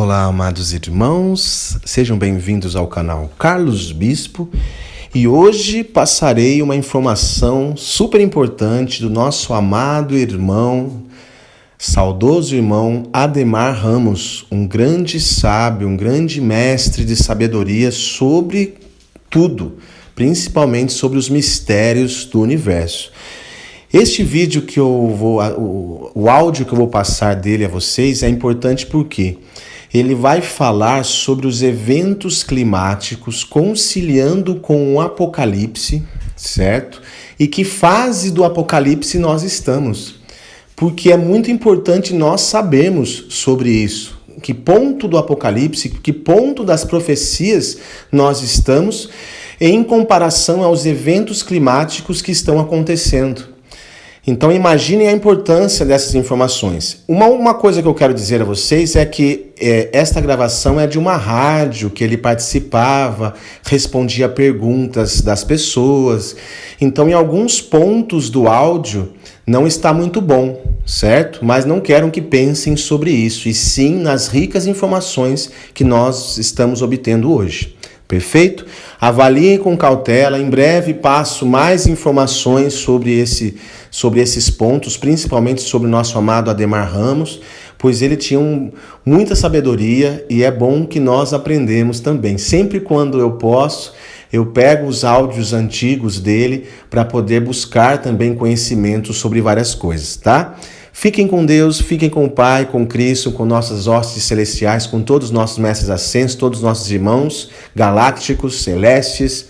Olá, amados irmãos, sejam bem-vindos ao canal Carlos Bispo e hoje passarei uma informação super importante do nosso amado irmão, saudoso irmão Ademar Ramos, um grande sábio, um grande mestre de sabedoria sobre tudo, principalmente sobre os mistérios do universo. Este vídeo que o áudio que eu vou passar dele a vocês é importante porque ele vai falar sobre os eventos climáticos conciliando com o Apocalipse, certo? E que fase do Apocalipse nós estamos. Porque é muito importante nós sabermos sobre isso. Que ponto do Apocalipse, que ponto das profecias nós estamos em comparação aos eventos climáticos que estão acontecendo. Então imaginem a importância dessas informações. Uma coisa que eu quero dizer a vocês é que esta gravação é de uma rádio que ele participava, respondia perguntas das pessoas. Então em alguns pontos do áudio não está muito bom, certo? Mas não quero que pensem sobre isso, e sim nas ricas informações que nós estamos obtendo hoje. Perfeito? Avaliem com cautela, em breve passo mais informações sobre esses pontos, principalmente sobre o nosso amado Ademar Ramos, pois ele tinha muita sabedoria e é bom que nós aprendemos também. Sempre quando eu posso, eu pego os áudios antigos dele para poder buscar também conhecimento sobre várias coisas, tá? Fiquem com Deus, fiquem com o Pai, com Cristo, com nossas hostes celestiais, com todos os nossos mestres ascensos, todos os nossos irmãos galácticos, celestes.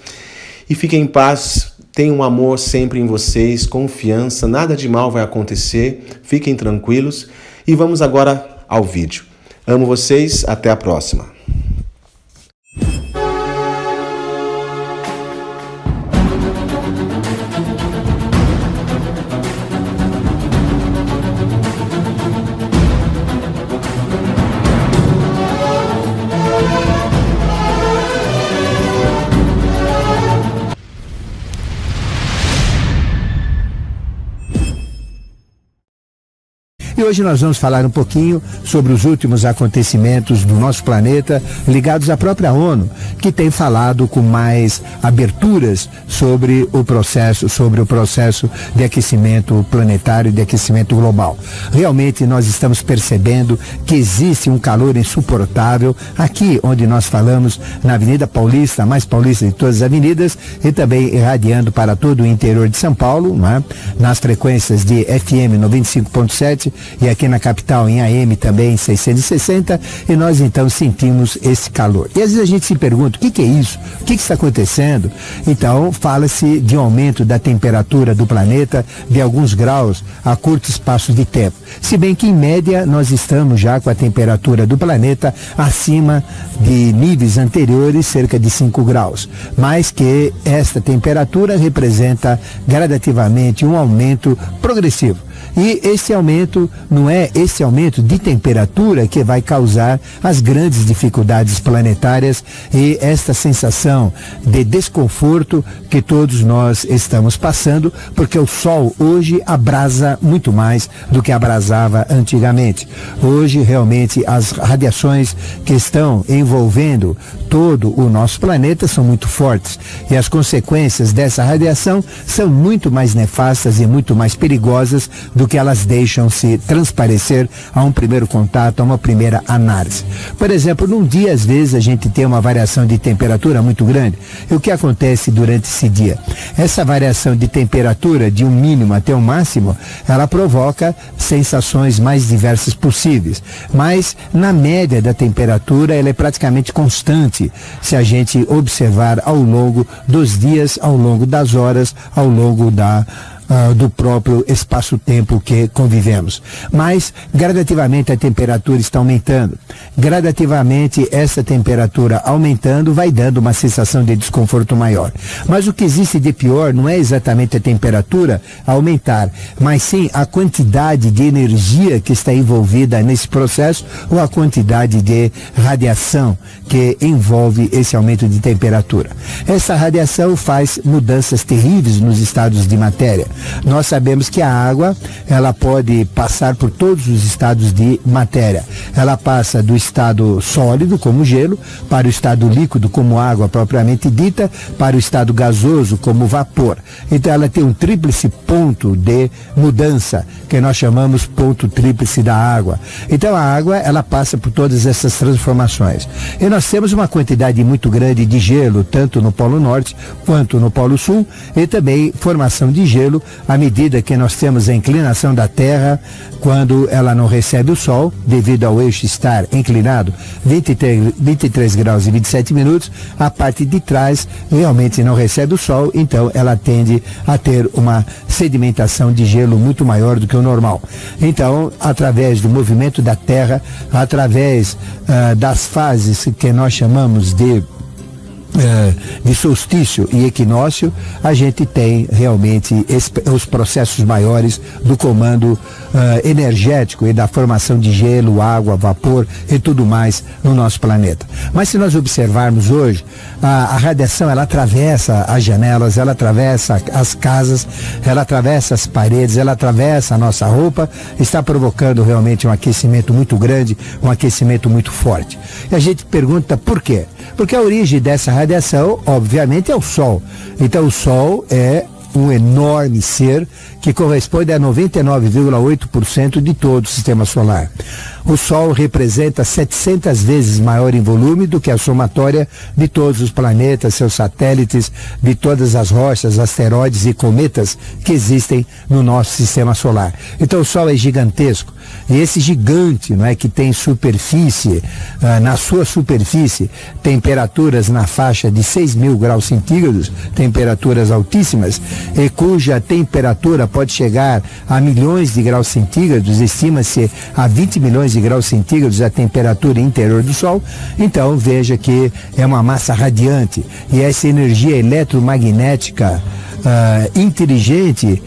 E fiquem em paz, tenham amor sempre em vocês, confiança, nada de mal vai acontecer, fiquem tranquilos. E vamos agora ao vídeo. Amo vocês, até a próxima. E hoje nós vamos falar um pouquinho sobre os últimos acontecimentos do nosso planeta ligados à própria ONU, que tem falado com mais aberturas sobre o processo de aquecimento planetário, de aquecimento global. Realmente nós estamos percebendo que existe um calor insuportável aqui onde nós falamos, na Avenida Paulista, a mais paulista de todas as avenidas, e também irradiando para todo o interior de São Paulo, não é? Nas frequências de FM 95.7 e aqui na capital em AM também 660, e nós então sentimos esse calor. E às vezes a gente se pergunta, o que é isso? O que está acontecendo? Então fala-se de um aumento da temperatura do planeta de alguns graus a curto espaço de tempo. Se bem que em média nós estamos já com a temperatura do planeta acima de níveis anteriores, cerca de 5 graus. Mas que esta temperatura representa gradativamente um aumento progressivo. E esse aumento não é esse aumento de temperatura que vai causar as grandes dificuldades planetárias e esta sensação de desconforto que todos nós estamos passando, porque o Sol hoje abrasa muito mais do que abrasava antigamente. Hoje, realmente, as radiações que estão envolvendo todo o nosso planeta são muito fortes e as consequências dessa radiação são muito mais nefastas e muito mais perigosas do que elas deixam se transparecer a um primeiro contato, a uma primeira análise. Por exemplo, num dia, às vezes, a gente tem uma variação de temperatura muito grande. E o que acontece durante esse dia? Essa variação de temperatura, de um mínimo até um máximo, ela provoca sensações mais diversas possíveis. Mas, na média da temperatura, ela é praticamente constante, se a gente observar ao longo dos dias, ao longo das horas, ao longo do próprio espaço-tempo que convivemos. Mas, gradativamente, a temperatura está aumentando. Gradativamente, essa temperatura aumentando vai dando uma sensação de desconforto maior. Mas o que existe de pior não é exatamente a temperatura aumentar, mas sim a quantidade de energia que está envolvida nesse processo ou a quantidade de radiação que envolve esse aumento de temperatura. Essa radiação faz mudanças terríveis nos estados de matéria. Nós sabemos que a água, ela pode passar por todos os estados de matéria. Ela passa do estado sólido, como gelo, para o estado líquido, como água propriamente dita, para o estado gasoso, como vapor. Então ela tem um tríplice ponto de mudança, que nós chamamos ponto tríplice da água. Então a água, ela passa por todas essas transformações. E nós temos uma quantidade muito grande de gelo, tanto no Polo Norte quanto no Polo Sul, e também formação de gelo à medida que nós temos a inclinação da Terra quando ela não recebe o Sol, devido ao eixo estar inclinado 23 graus e 27 minutos, a parte de trás realmente não recebe o Sol, então ela tende a ter uma sedimentação de gelo muito maior do que o normal. Então, através do movimento da Terra, através das fases que nós chamamos de solstício e equinócio, a gente tem realmente os processos maiores do comando energético e da formação de gelo, água, vapor e tudo mais no nosso planeta. Mas se nós observarmos hoje, a radiação, ela atravessa as janelas, ela atravessa as casas, ela atravessa as paredes, ela atravessa a nossa roupa, está provocando realmente um aquecimento muito grande, um aquecimento muito forte. E a gente pergunta por quê? Porque a origem dessa radiação, obviamente, é o Sol. Então o Sol é um enorme ser que corresponde a 99,8% de todo o sistema solar. O Sol representa 700 vezes maior em volume do que a somatória de todos os planetas, seus satélites, de todas as rochas, asteroides e cometas que existem no nosso sistema solar. Então o Sol é gigantesco. E esse gigante, não é, que tem superfície, na sua superfície, temperaturas na faixa de 6.000 graus centígrados, temperaturas altíssimas, e cuja temperatura pode chegar a milhões de graus centígrados, estima-se a 20 milhões de graus centígrados a temperatura interior do Sol. Então veja que é uma massa radiante, e essa energia eletromagnética inteligente,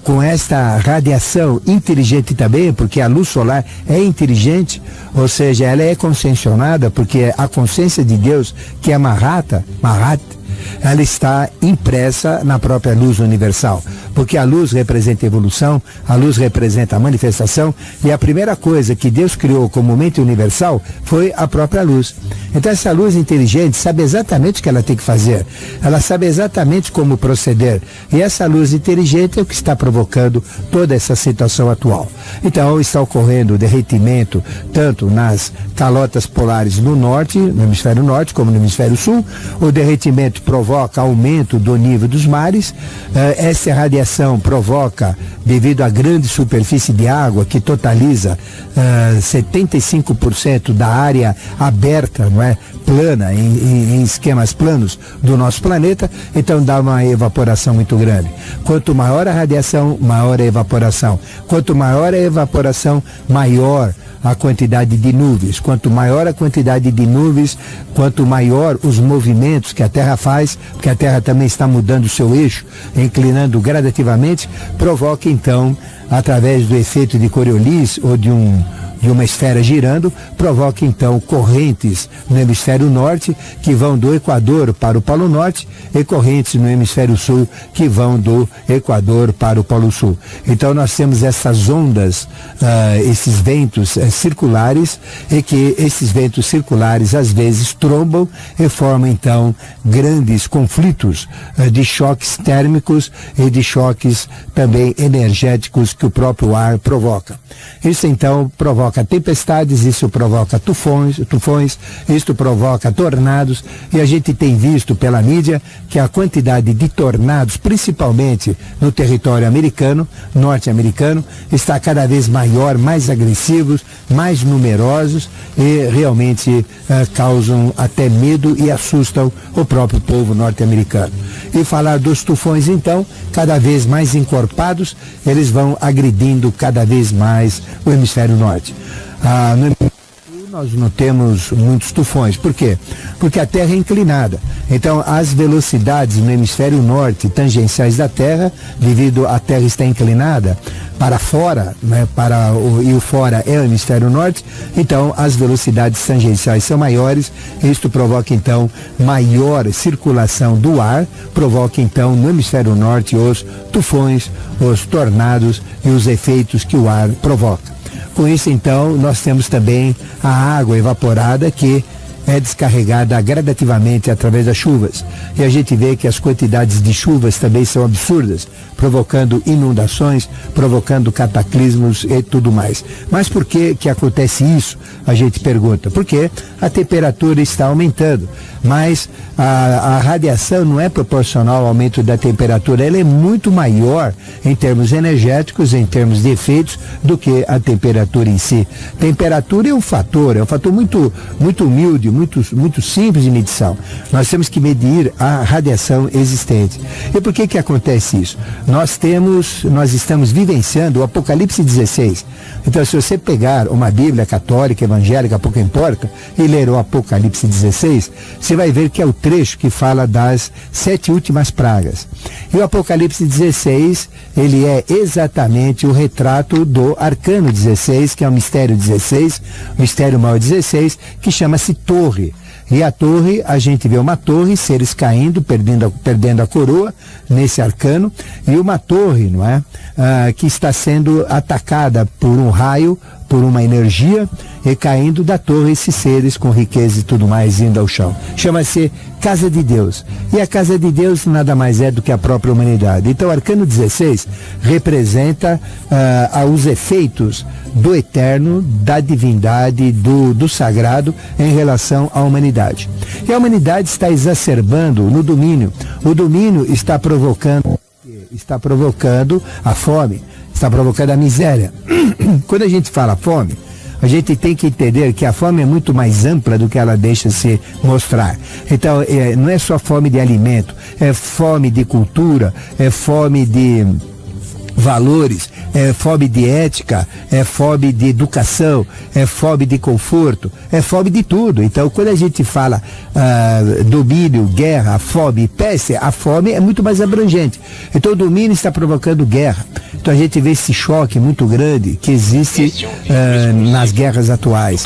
com esta radiação inteligente também, porque a luz solar é inteligente, ou seja, ela é consciencionada, porque a consciência de Deus, que é Mahat, ela está impressa na própria luz universal, porque a luz representa evolução, a luz representa a manifestação, e a primeira coisa que Deus criou como mente universal foi a própria luz. Então essa luz inteligente sabe exatamente o que ela tem que fazer, ela sabe exatamente como proceder, e essa luz inteligente é o que está provocando toda essa situação atual. Então está ocorrendo o derretimento tanto nas calotas polares no norte, no hemisfério norte, como no hemisfério sul. O derretimento provoca aumento do nível dos mares. Essa radiação provoca, devido à grande superfície de água, que totaliza 75% da área aberta, não é, plana, em esquemas planos do nosso planeta, então dá uma evaporação muito grande. Quanto maior a radiação, maior a evaporação. Quanto maior a evaporação, maior a quantidade de nuvens. Quanto maior a quantidade de nuvens, quanto maior os movimentos que a Terra faz, porque a Terra também está mudando o seu eixo, inclinando gradativamente, provoca então, através do efeito de Coriolis ou de uma esfera girando, provoca então correntes no hemisfério norte que vão do Equador para o Polo Norte, e correntes no hemisfério sul que vão do Equador para o Polo Sul. Então nós temos essas ondas, esses ventos circulares, e que esses ventos circulares às vezes trombam e formam então grandes conflitos de choques térmicos e de choques também energéticos que o próprio ar provoca. Isso então provoca tempestades, isso provoca tufões, isto provoca tornados, e a gente tem visto pela mídia que a quantidade de tornados, principalmente no território americano, norte-americano, está cada vez maior, mais agressivos, mais numerosos, e realmente causam até medo e assustam o próprio povo norte-americano. E falar dos tufões então, cada vez mais encorpados, eles vão agredindo cada vez mais o hemisfério norte. Nós não temos muitos tufões. Por quê? Porque a Terra é inclinada. Então, as velocidades no hemisfério norte, tangenciais da Terra, devido à Terra estar inclinada, para fora, né, e o fora é o hemisfério norte, então as velocidades tangenciais são maiores, isto provoca então maior circulação do ar, provoca então no hemisfério norte os tufões, os tornados e os efeitos que o ar provoca. Com isso então nós temos também a água evaporada que é descarregada gradativamente através das chuvas. E a gente vê que as quantidades de chuvas também são absurdas, provocando inundações, provocando cataclismos e tudo mais. Mas por que acontece isso? A gente pergunta. Porque a temperatura está aumentando, mas a radiação não é proporcional ao aumento da temperatura, ela é muito maior em termos energéticos, em termos de efeitos, do que a temperatura em si. Temperatura é um fator muito, muito humilde, muito simples de medição. Nós temos que medir a radiação existente. E por que acontece isso? Nós estamos vivenciando o Apocalipse 16. Então, se você pegar uma Bíblia católica, evangélica, pouco importa, e ler o Apocalipse 16, você vai ver que é o trecho que fala das 7 últimas pragas. E o Apocalipse 16, ele é exatamente o retrato do Arcano 16, que é o Mistério 16, o Mistério Maior 16, que chama-se Torre. E a torre, a gente vê uma torre, seres caindo, perdendo a coroa nesse arcano, e uma torre, não é? Que está sendo atacada por um raio, por uma energia, e caindo da torre esses seres com riqueza e tudo mais indo ao chão. Chama-se Casa de Deus. E a Casa de Deus nada mais é do que a própria humanidade. Então o Arcano 16 representa os efeitos do eterno, da divindade, do sagrado em relação à humanidade. E a humanidade está exacerbando no domínio. O domínio está provocando a fome, está provocando a miséria. Quando a gente fala fome, a gente tem que entender que a fome é muito mais ampla do que ela deixa se mostrar. Então, não é só fome de alimento, é fome de cultura, é fome de valores, é fome de ética, é fome de educação, é fome de conforto, é fome de tudo. Então, quando a gente fala domínio, guerra, fome, peste, a fome é muito mais abrangente. Então, o domínio está provocando guerra. Então, a gente vê esse choque muito grande que existe nas guerras atuais,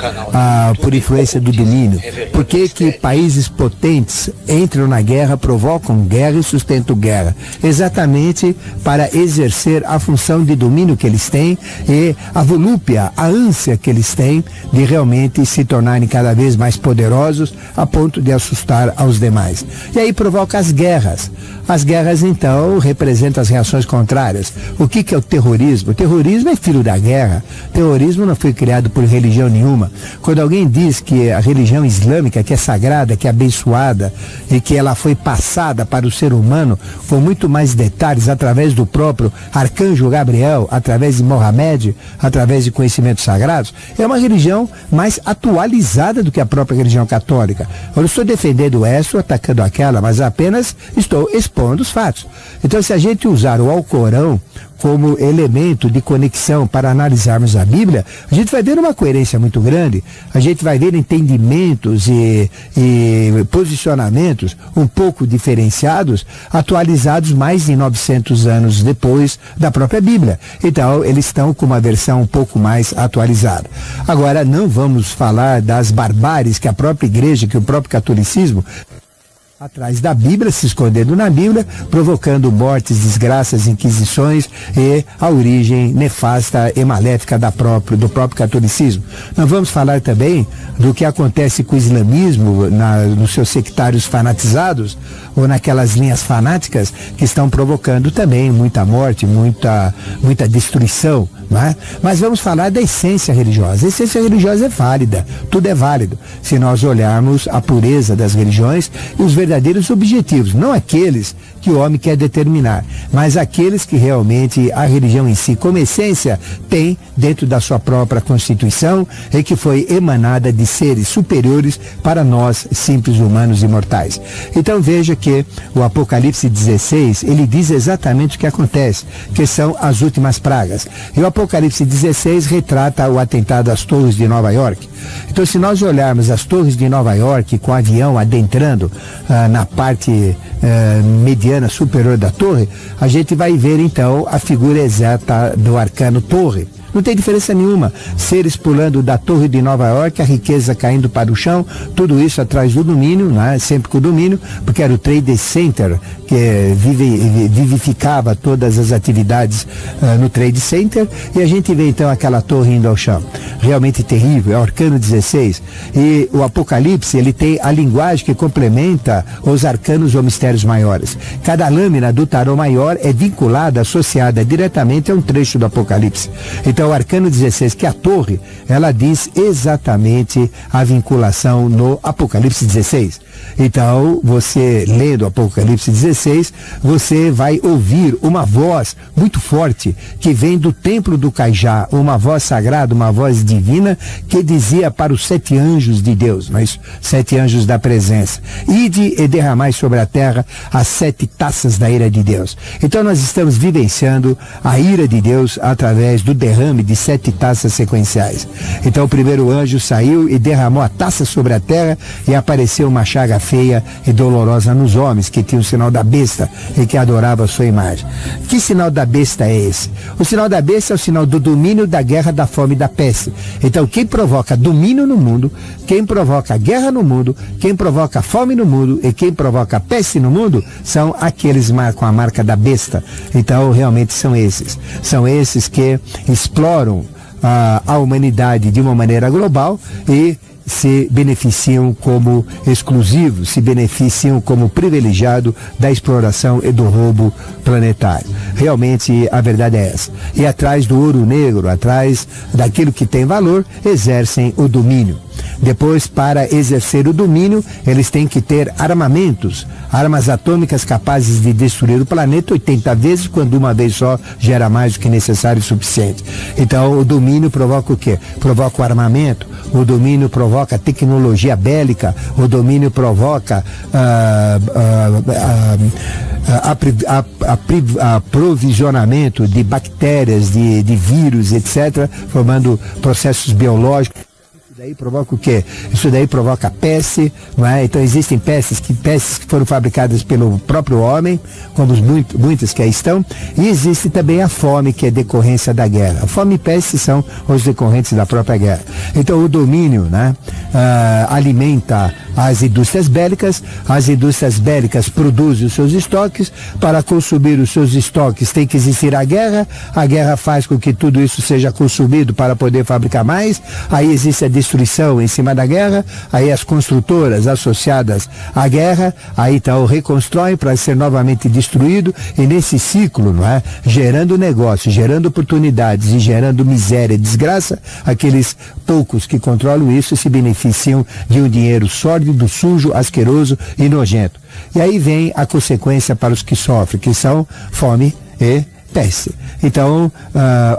por influência do domínio. Por que países potentes entram na guerra, provocam guerra e sustentam guerra? Exatamente para exercer a função de domínio que eles têm e a volúpia, a ânsia que eles têm de realmente se tornarem cada vez mais poderosos a ponto de assustar aos demais. E aí provoca as guerras. As guerras, então, representam as reações contrárias. O que é o terrorismo? O terrorismo é filho da guerra. O terrorismo não foi criado por religião nenhuma. Quando alguém diz que a religião islâmica, que é sagrada, que é abençoada e que ela foi passada para o ser humano com muito mais detalhes através do próprio arcanjo Gabriel, através de Mohamed, através de conhecimentos sagrados, é uma religião mais atualizada do que a própria religião católica. Eu não estou defendendo essa ou atacando aquela, mas apenas estou expondo os fatos. Então, se a gente usar o Alcorão como elemento de conexão para analisarmos a Bíblia, a gente vai ver uma coerência muito grande, a gente vai ver entendimentos e posicionamentos um pouco diferenciados, atualizados mais de 900 anos depois da própria Bíblia. Então, eles estão com uma versão um pouco mais atualizada. Agora, não vamos falar das barbáries que a própria igreja, que o próprio catolicismo atrás da Bíblia, se escondendo na Bíblia, provocando mortes, desgraças, inquisições e a origem nefasta e maléfica do próprio catolicismo. Nós vamos falar também do que acontece com o islamismo nos seus sectários fanatizados ou naquelas linhas fanáticas que estão provocando também muita morte, muita destruição, não é? Mas vamos falar da essência religiosa. A essência religiosa é válida, tudo é válido, se nós olharmos a pureza das religiões e os verdadeiros objetivos, não aqueles que o homem quer determinar, mas aqueles que realmente a religião em si, como essência, tem dentro da sua própria constituição e que foi emanada de seres superiores para nós, simples humanos e mortais. Então veja que o Apocalipse 16, ele diz exatamente o que acontece, que são as últimas pragas. E o Apocalipse 16 retrata o atentado às torres de Nova York. Então, se nós olharmos as torres de Nova York com o avião adentrando na parte mediana superior da torre, a gente vai ver então a figura exata do arcano torre. Não tem diferença nenhuma. Seres pulando da torre de Nova York, a riqueza caindo para o chão, tudo isso atrás do domínio, né? Sempre com o domínio, porque era o Trade Center que vivificava todas as atividades no Trade Center, e a gente vê então aquela torre indo ao chão. Realmente terrível, é o arcano 16. E o Apocalipse, ele tem a linguagem que complementa os arcanos ou mistérios maiores. Cada lâmina do tarô maior é vinculada, associada diretamente a um trecho do Apocalipse. Então, o arcano 16, que é a torre, ela diz exatamente a vinculação no Apocalipse 16. Então, você lendo o Apocalipse 16, você vai ouvir uma voz muito forte que vem do templo do Cajá, uma voz sagrada, uma voz divina que dizia para os 7 anjos de Deus, mas 7 anjos da presença: ide e derramai sobre a terra as 7 taças da ira de Deus. Então, nós estamos vivenciando a ira de Deus através do derrame de 7 taças sequenciais. Então, o primeiro anjo saiu e derramou a taça sobre a terra, e apareceu uma chaga feia e dolorosa nos homens que tinham o sinal da besta e que adoravam a sua imagem. Que sinal da besta é esse? O sinal da besta é o sinal do domínio, da guerra, da fome e da peste. Então, quem provoca domínio no mundo, quem provoca guerra no mundo, quem provoca fome no mundo e quem provoca peste no mundo são aqueles com a marca da besta. Então, realmente são esses que exploram a humanidade de uma maneira global e se beneficiam como exclusivos, se beneficiam como privilegiado da exploração e do roubo planetário. Realmente a verdade é essa. E atrás do ouro negro, atrás daquilo que tem valor, exercem o domínio. Depois, para exercer o domínio, eles têm que ter armamentos, armas atômicas capazes de destruir o planeta 80 vezes, quando uma vez só gera mais do que necessário e suficiente. Então, o domínio provoca o quê? Provoca o armamento, o domínio provoca tecnologia bélica, o domínio provoca aprovisionamento de bactérias, de vírus, etc., formando processos biológicos. Isso daí provoca o quê? Isso daí provoca peste, não é? Então existem pestes que foram fabricadas pelo próprio homem, como muitas que aí estão, e existe também a fome, que é decorrência da guerra. A fome e peste são os decorrentes da própria guerra. Então o domínio, né, alimenta as indústrias bélicas produzem os seus estoques. Para consumir os seus estoques tem que existir a guerra faz com que tudo isso seja consumido para poder fabricar mais, aí existe a destruição em cima da guerra, aí as construtoras associadas à guerra, aí então reconstroem para ser novamente destruído, e nesse ciclo, não é? Gerando negócio, gerando oportunidades e gerando miséria e desgraça, aqueles poucos que controlam isso se beneficiam de um dinheiro sórdido, sujo, asqueroso e nojento. E aí vem a consequência para os que sofrem, que são fome e peste. Então,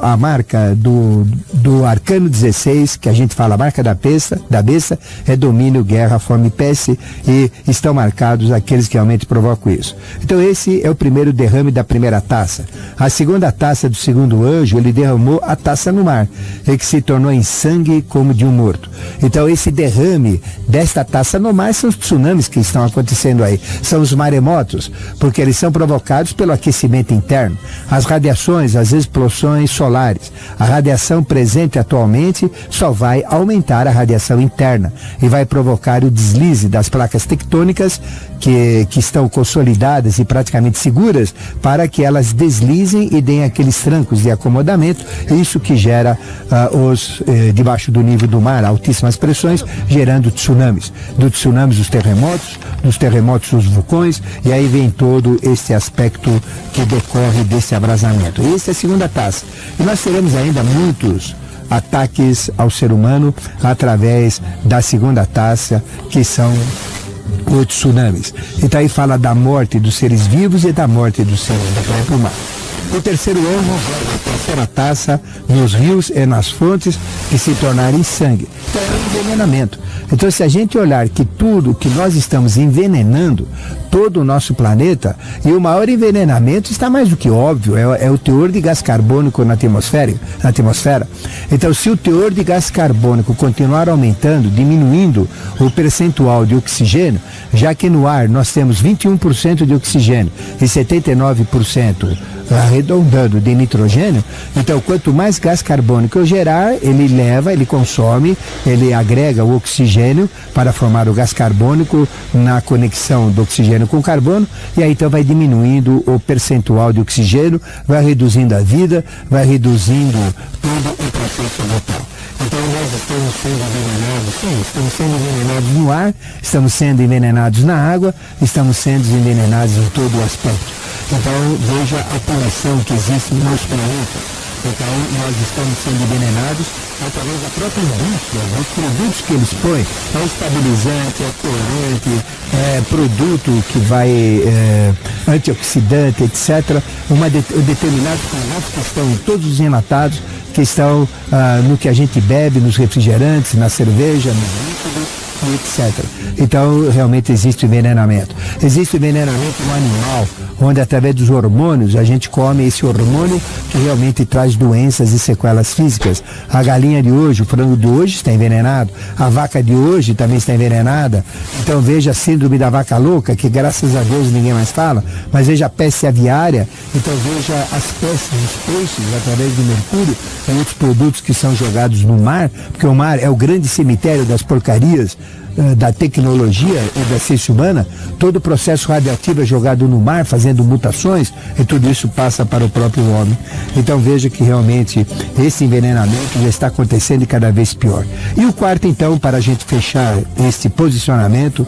a marca do arcano 16, que a gente fala, a marca da besta, é domínio, guerra, fome e peste, e estão marcados aqueles que realmente provocam isso. Então, esse é o primeiro derrame da primeira taça. A segunda taça do segundo anjo, ele derramou a taça no mar, e que se tornou em sangue como de um morto. Então, esse derrame desta taça no mar são os tsunamis que estão acontecendo aí. São os maremotos, porque eles são provocados pelo aquecimento interno. As radiações, as explosões solares. A radiação presente atualmente só vai aumentar a radiação interna e vai provocar o deslize das placas tectônicas que estão consolidadas e praticamente seguras, para que elas deslizem e deem aqueles trancos de acomodamento, isso que gera debaixo do nível do mar, altíssimas pressões, gerando tsunamis. Dos tsunamis, os terremotos, dos terremotos, os vulcões, e aí vem todo esse aspecto que decorre desse abrasamento. E essa é a segunda taça. E nós teremos ainda muitos ataques ao ser humano através da segunda taça, que são os tsunamis. Então aí fala da morte dos seres vivos e da morte dos seres do próprio mar. O terceiro anjo joga a terceira taça nos rios e nas fontes que se tornarem sangue. Então é um envenenamento. Então, se a gente olhar que tudo que nós estamos envenenando, todo o nosso planeta, e o maior envenenamento está mais do que óbvio, é o teor de gás carbônico na atmosfera. Então, se o teor de gás carbônico continuar aumentando, diminuindo o percentual de oxigênio, já que no ar nós temos 21% de oxigênio e 79% arredondando de nitrogênio, então quanto mais gás carbônico eu gerar, ele consome, ele agrega o oxigênio para formar o gás carbônico na conexão do oxigênio com o carbono, e aí então vai diminuindo o percentual de oxigênio, vai reduzindo a vida, vai reduzindo todo o processo local. Então nós estamos sendo envenenados, sim, estamos sendo envenenados no ar, estamos sendo envenenados na água, estamos sendo envenenados em todo o aspecto. Então veja a poluição que existe no nosso planeta. Então nós estamos sendo envenenados através da própria indústria, os produtos que eles põem, é estabilizante, é corante, é produto que vai antioxidante, etc. Determinados produtos que estão em todos os enlatados, que estão no que a gente bebe, nos refrigerantes, na cerveja, no líquido, etc. Então, realmente existe envenenamento. Existe envenenamento no animal, onde através dos hormônios, a gente come esse hormônio que realmente traz doenças e sequelas físicas. A galinha de hoje, o frango de hoje está envenenado, a vaca de hoje também está envenenada. Então, veja a síndrome da vaca louca, que graças a Deus ninguém mais fala, mas veja a peste aviária, então veja as pestes dos peixes através do mercúrio e outros produtos que são jogados no mar, porque o mar é o grande cemitério das porcarias, da tecnologia e da ciência humana. Todo o processo radioativo é jogado no mar, fazendo mutações, e tudo isso passa para o próprio homem. Então veja que realmente esse envenenamento já está acontecendo e cada vez pior. E o quarto, então, para a gente fechar este posicionamento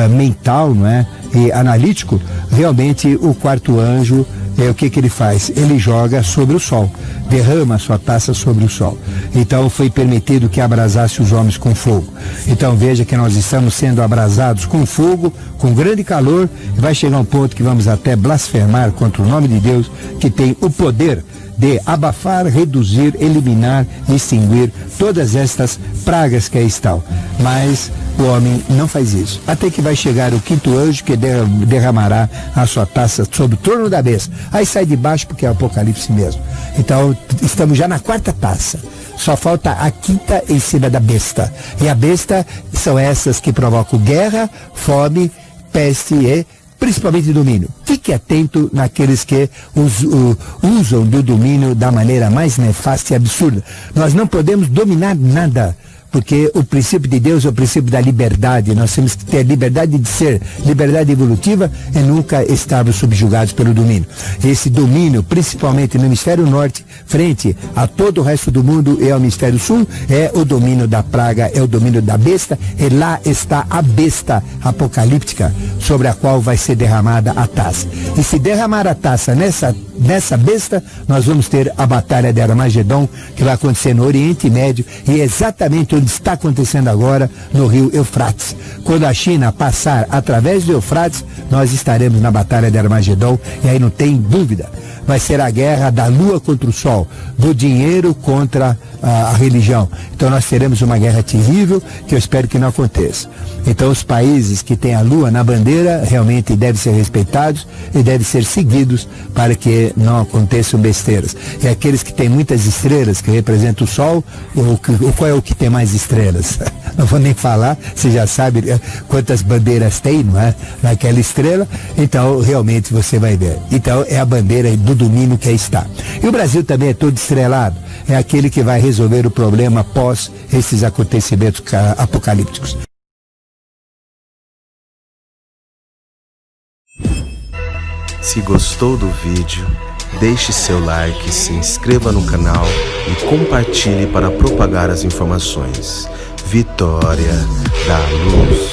mental, não é, e analítico, realmente o quarto anjo, o que ele faz? Ele joga sobre o sol, derrama a sua taça sobre o sol. Então foi permitido que abrasasse os homens com fogo. Então veja que nós estamos sendo abrasados com fogo, com grande calor, e vai chegar um ponto que vamos até blasfemar contra o nome de Deus, que tem o poder de abafar, reduzir, eliminar, extinguir todas estas pragas que aí estão. Mas o homem não faz isso. Até que vai chegar o quinto anjo, que derramará a sua taça sobre o trono da besta. Aí sai de baixo, porque é o Apocalipse mesmo. Então estamos já na quarta taça. Só falta a quinta em cima da besta. E a besta são essas que provocam guerra, fome, peste e principalmente domínio. Fique atento naqueles que usam do domínio da maneira mais nefasta e absurda. Nós não podemos dominar nada, porque o princípio de Deus é o princípio da liberdade. Nós temos que ter liberdade de ser, liberdade evolutiva, e nunca estarmos subjugados pelo domínio. Esse domínio, principalmente no hemisfério norte, frente a todo o resto do mundo e ao hemisfério sul, é o domínio da praga, é o domínio da besta, e lá está a besta apocalíptica, sobre a qual vai ser derramada a taça. E se derramar a taça nessa besta, nós vamos ter a batalha de Armagedon, que vai acontecer no Oriente Médio, e exatamente onde está acontecendo agora, no rio Eufrates. Quando a China passar através do Eufrates, nós estaremos na batalha de Armagedon, e aí não tem dúvida. Vai ser a guerra da lua contra o sol, do dinheiro contra a religião. Então nós teremos uma guerra terrível, que eu espero que não aconteça. Então os países que têm a lua na bandeira realmente devem ser respeitados e devem ser seguidos para que não aconteçam besteiras. E aqueles que têm muitas estrelas, que representam o sol, qual é o que tem mais estrelas? Não vou nem falar, você já sabe quantas bandeiras tem, não é? Naquela estrela. Então realmente você vai ver. Então é a bandeira do domínio que aí está. E o Brasil também é todo estrelado. É aquele que vai resolver o problema após esses acontecimentos apocalípticos. Se gostou do vídeo, deixe seu like, se inscreva no canal e compartilhe para propagar as informações. Vitória da Luz.